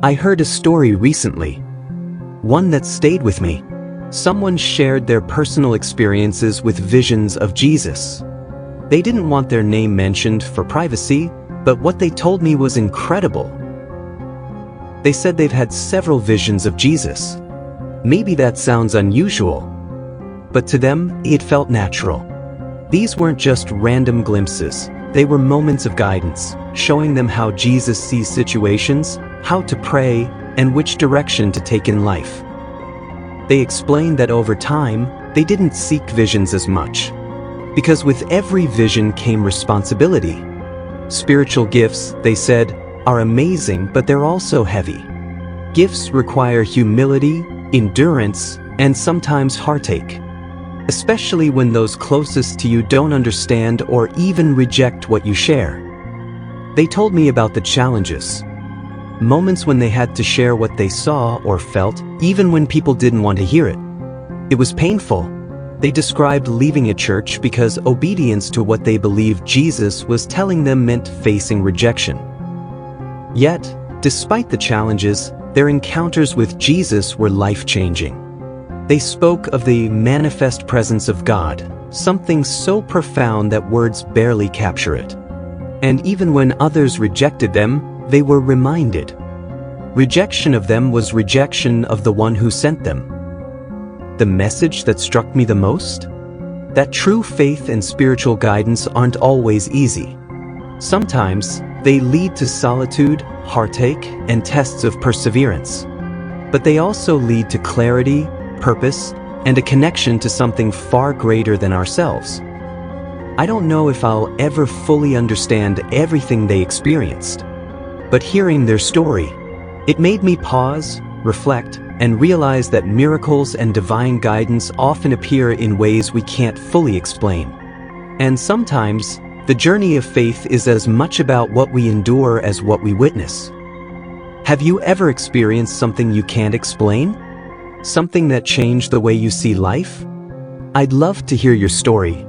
I heard a story recently, one that stayed with me. Someone shared their personal experiences with visions of Jesus. They didn't want their name mentioned for privacy, but what they told me was incredible. They said they've had several visions of Jesus. Maybe that sounds unusual, but to them, it felt natural. These weren't just random glimpses. They were moments of guidance, showing them how Jesus sees situations, how to pray, and which direction to take in life. They explained that over time, they didn't seek visions as much, because with every vision came responsibility. Spiritual gifts, they said, are amazing, but they're also heavy. Gifts require humility, endurance, and sometimes heartache, especially when those closest to you don't understand or even reject what you share. They told me about the challenges, moments when they had to share what they saw or felt, even when people didn't want to hear it. It was painful. They described leaving a church because obedience to what they believed Jesus was telling them meant facing rejection. Yet, despite the challenges, their encounters with Jesus were life-changing. They spoke of the manifest presence of God, something so profound that words barely capture it. And even when others rejected them, they were reminded. Rejection of them was rejection of the one who sent them. The message that struck me the most? That true faith and spiritual guidance aren't always easy. Sometimes, they lead to solitude, heartache, and tests of perseverance. But they also lead to clarity, purpose, and a connection to something far greater than ourselves. I don't know if I'll ever fully understand everything they experienced, but hearing their story, it made me pause, reflect, and realize that miracles and divine guidance often appear in ways we can't fully explain. And sometimes, the journey of faith is as much about what we endure as what we witness. Have you ever experienced something you can't explain? Something that changed the way you see life? I'd love to hear your story.